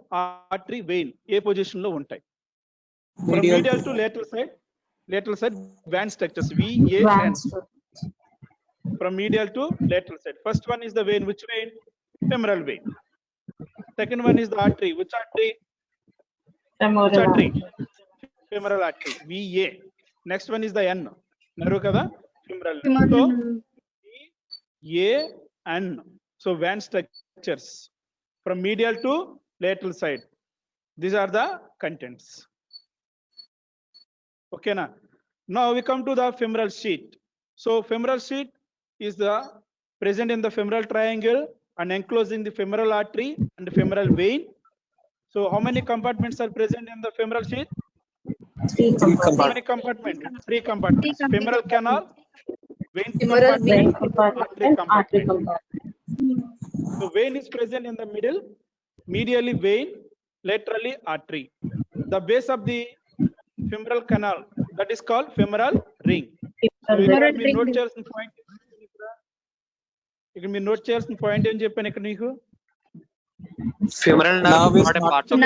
artery, vein A position లో ఉంటాయి? From medial to lateral side vein structures, VA veins. From medial to lateral side. First one is the vein. Which vein? Femoral vein. Second one is the artery. Which artery? Femoral artery, VA. Next one is the N. Nerve kada? Femoral. So A N. So vein structures from medial to lateral side. These are the contents. Okay na? Now we come to the femoral sheath. So femoral sheath is the present in the femoral triangle and enclosing the femoral artery and the femoral vein. So how many compartments are present in the femoral sheath? 3 How many compartments? 3 compartments. Femoral canal, vein compartment, artery compartment. So vein is present in the middle, medially vein, laterally artery. The base of the femoral canal, that is called femoral ring. మీరు note చేయాల్సిన point ఇక్కడ మీరు note చేయాల్సిన point ఏం చెప్పాను ఇక్కడ నీకు? Femoral nerve is not a part of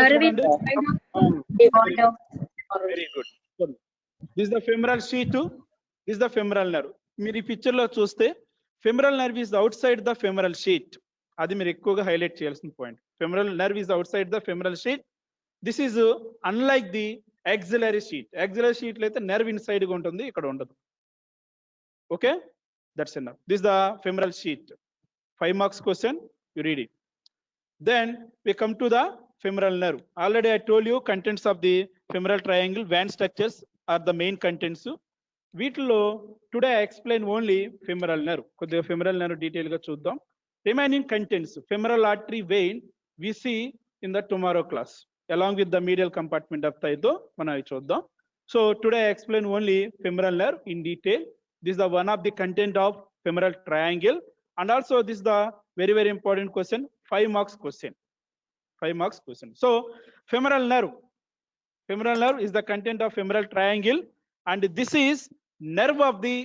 Very good. This is the femoral sheath. This is the femoral nerve. మీరు ఈ పిక్చర్ లో చూస్తే femoral nerve is outside the femoral sheath. అది మీరు ఎక్కువగా హైలైట్ చేయాల్సిన point. Femoral nerve is outside the femoral sheath. This is unlike the axillary sheath. Axillary sheath లో అయితే nerve inside గా ఉంటుంది, ఇక్కడ ఉండదు. Okay, that's enough. This is the femoral sheath. 5 marks question, you read it. Then we come to the femoral nerve. Already I told you contents of the femoral triangle, vein structures are the main contents. వీటిలో today I explain only femoral nerve. కొద్దిగా femoral nerve detail గా చూద్దాం. Remaining contents, femoral artery, vein, we see in the tomorrow class. along with the medial compartment of thigh తో మనం అవి చూద్దాం. So today I explain only femoral nerve in detail. This is the one of the content of femoral triangle, and also this is the very important question, 5 marks question. 5 marks question. So femoral nerve is the content of femoral triangle, and this is nerve of the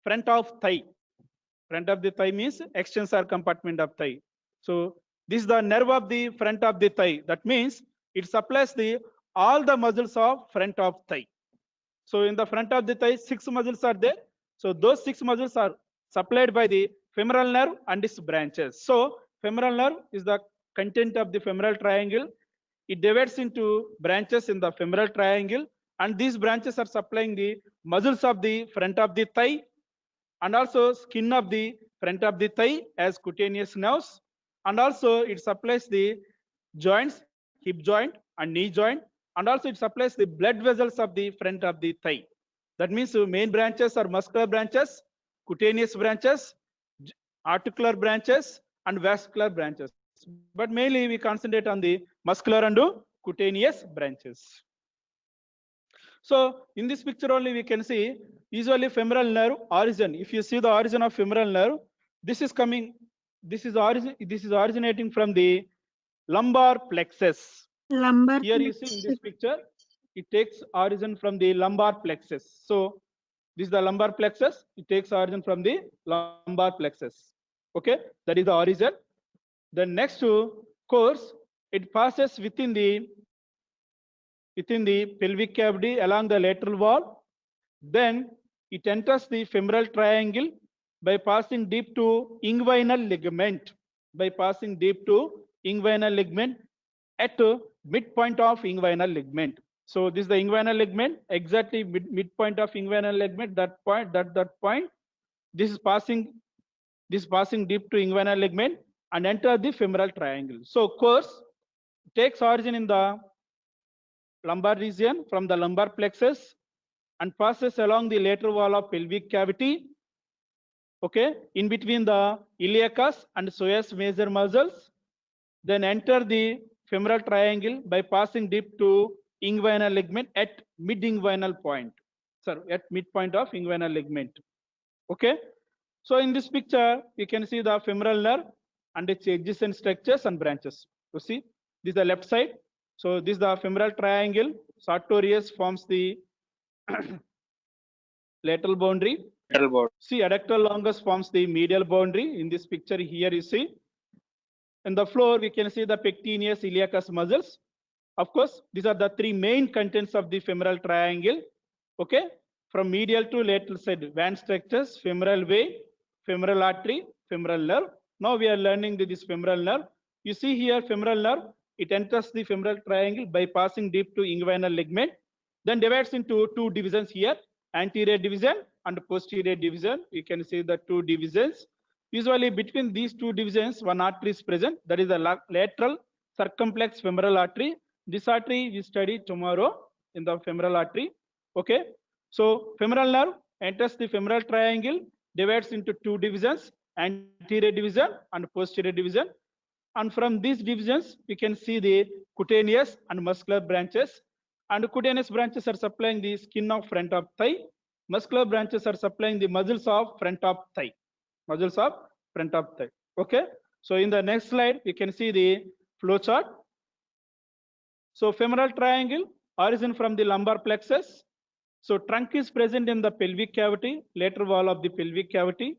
front of thigh. Front of the thigh means extensor compartment of thigh. So this is the nerve of the front of the thigh. That means it supplies all the muscles of front of thigh. So in the front of the thigh, 6 muscles are there. So those 6 muscles are supplied by the femoral nerve and its branches. So femoral nerve is the content of the femoral triangle. It divides into branches in the femoral triangle, and these branches are supplying the muscles of the front of the thigh and also skin of the front of the thigh as cutaneous nerves, and also it supplies the joints, hip joint and knee joint, and also it supplies the blood vessels of the front of the thigh. That means main branches are muscular branches, cutaneous branches, articular branches and vascular branches, but mainly we concentrate on the muscular and cutaneous branches. So in this picture only we can see usually femoral nerve origin. If you see the origin of femoral nerve, this is originating from the lumbar plexus. Lumbar Here you see in this picture, it takes origin from the lumbar plexus. So this is the lumbar plexus. It takes origin from the lumbar plexus. Okay, that is the origin. The next course, it passes within the pelvic cavity along the lateral wall. Then it enters the femoral triangle by passing deep to inguinal ligament. At midpoint of inguinal ligament. So this is the inguinal ligament, exactly midpoint of inguinal ligament. That point, this is passing deep to inguinal ligament and enter the femoral triangle. So course takes origin in the lumbar region from the lumbar plexus and passes along the lateral wall of pelvic cavity. Okay, in between the iliacus and psoas major muscles. Then enter the femoral triangle by passing deep to inguinal ligament at mid-inguinal point. At midpoint of inguinal ligament. Okay. So in this picture, you can see the femoral nerve and its adjacent structures and branches. You see, this is the left side. So this is the femoral triangle. Sartorius forms the lateral boundary. See, adductor longus forms the medial boundary. In this picture here, you see. In the floor, we can see the pectineus iliacus muscles. Of course, these are the 3 main contents of the femoral triangle. Okay, from medial to lateral side, van structures, femoral vein, femoral artery, femoral nerve. Now we are learning this femoral nerve. You see here, femoral nerve, it enters the femoral triangle by passing deep to inguinal ligament, then divides into 2 divisions here, anterior division and posterior division. You can see the 2 divisions. Usually between these 2 divisions, one artery is present. That is the lateral circumflex femoral artery. This artery we study tomorrow in the femoral artery. Okay. So femoral nerve enters the femoral triangle, divides into 2 divisions, anterior division and posterior division. And from these divisions, we can see the cutaneous and muscular branches. And cutaneous branches are supplying the skin of front of thigh. Muscular branches are supplying the muscles of front of thigh. Okay. So in the next slide, we can see the flow chart. So femoral triangle, origin from the lumbar plexus. So trunk is present in the pelvic cavity, lateral wall of the pelvic cavity.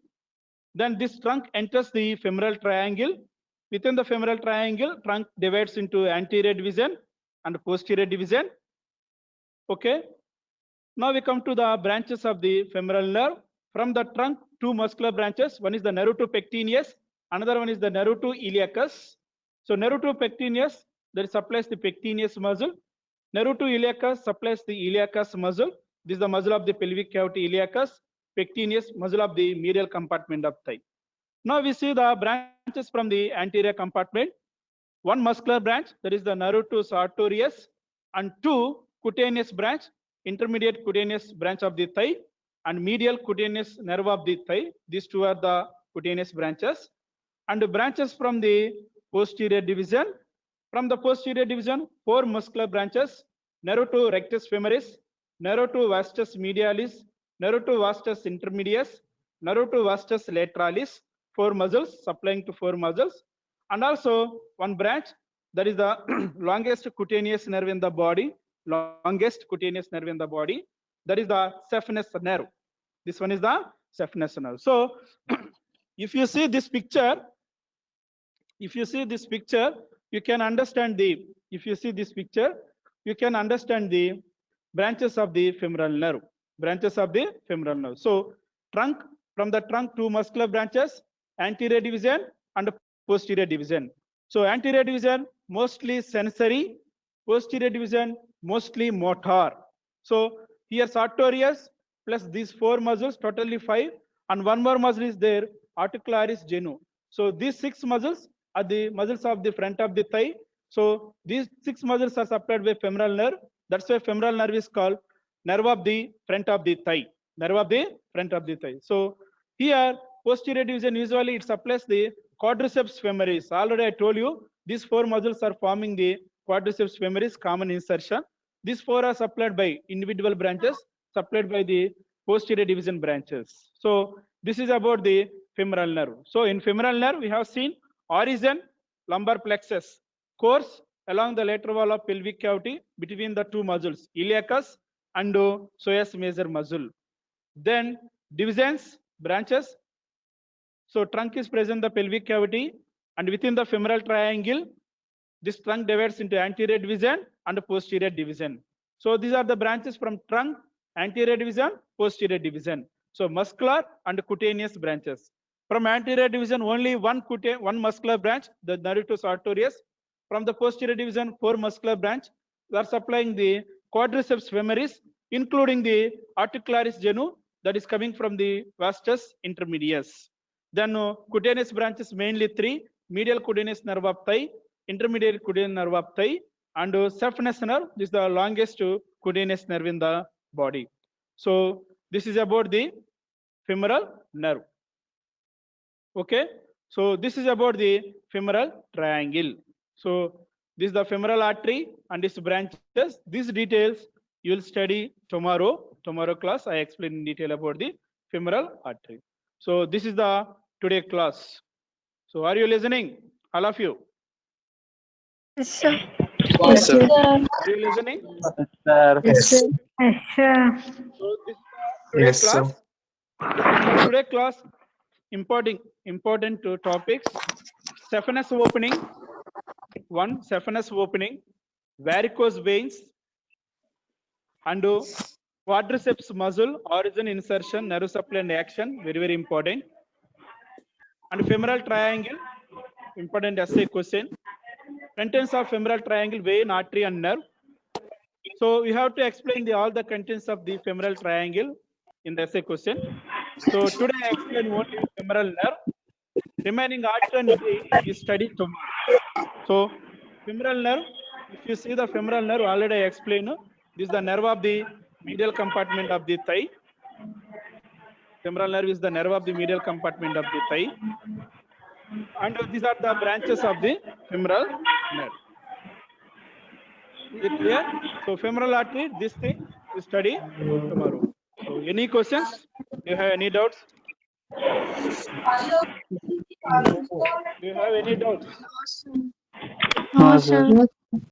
Then this trunk enters the femoral triangle. Within the femoral triangle, trunk divides into anterior division and posterior division. Okay. Now we come to the branches of the femoral nerve. From the trunk, 2 muscular branches. One is the nerve to pectineus, another one is the nerve to iliacus. So nerve to pectineus, that supplies the pectineus muscle. Nerve to iliacus supplies the iliacus muscle. This is the muscle of the pelvic cavity, iliacus. Pectineus, muscle of the medial compartment of thigh. Now we see the branches from the anterior compartment. 1 muscular branch, that is the nerve to sartorius, and 2 cutaneous branch, intermediate cutaneous branch of the thigh, and medial cutaneous nerve of the thigh. These 2 are the cutaneous branches. And the branches from the posterior division. From the posterior division, 4 muscular branches: nerve to rectus femoris, nerve to vastus medialis, nerve to vastus intermedius, nerve to vastus lateralis, 4 muscles supplying to 4 muscles, and also one branch that is the longest cutaneous nerve in the body, longest cutaneous nerve in the body, that is the saphenous nerve. This one is the saphenous nerve. So if you see this picture, you can understand the branches of the femoral nerve. So trunk, from the trunk, 2 muscular branches: anterior division and posterior division. So anterior division mostly sensory, posterior division mostly motor. So here sartorius plus these 4 muscles, totally 5, and one more muscle is there, articularis genu. So these 6 muscles are the muscles of the front of the thigh. So these 6 muscles are supplied by femoral nerve. That's why femoral nerve is called nerve of the front of the thigh. So here posterior division, usually it supplies the quadriceps femoris. Already I told you these 4 muscles are forming the quadriceps femoris, common insertion. These 4 are supplied by individual branches, supplied by the posterior division branches. So this is about the femoral nerve. So in femoral nerve, we have seen origin, lumbar plexus, course along the lateral wall of pelvic cavity between the 2 muscles, iliacus and psoas major muscle. Then divisions, branches. So trunk is present in the pelvic cavity, and within the femoral triangle, this trunk divides into anterior division and posterior division. So these are the branches from trunk, anterior division, posterior division. So muscular and cutaneous branches. From anterior division, only one muscular branch, the nerve sartorius. From the posterior division, 4 muscular branch. They are supplying the quadriceps femoris, including the articularis genu, that is coming from the vastus intermedius. Then cutaneous branches mainly 3: medial cutaneous nerve of thigh, intermediate cutaneous nerve of thigh, and saphenous nerve. This is the longest cutaneous nerve in the body. So this is about the femoral nerve. Okay, so this is about the femoral triangle. So this is the femoral artery and its branches. These details you will study tomorrow class. I explain in detail about the femoral artery. So this is the today class. So are you listening, all of you? Yes, sir. Yes, sir. Are you listening? Sir. Yes, sir. Yes, sir. So this is the today Yes, sir. class. For today class, important topics: saphenous opening, saphenous opening, varicose veins, and quadriceps muscle, origin, insertion, nerve supply and action, very important. And femoral triangle, important essay question. Contents of femoral triangle: vein, artery and nerve. So we have to explain all the contents of the femoral triangle in the essay question. So today I explain only femoral nerve. Remaining artery and vein you study tomorrow. So femoral nerve, if you see the femoral nerve, already I explained. This is the nerve of the medial compartment of the thigh. Femoral nerve is the nerve of the medial compartment of the thigh. And these are the branches of the femoral nerve. Is it clear? So femoral artery, this thing we study tomorrow. So any questions? Do you have any doubts? Do you have any doubts? No, sir.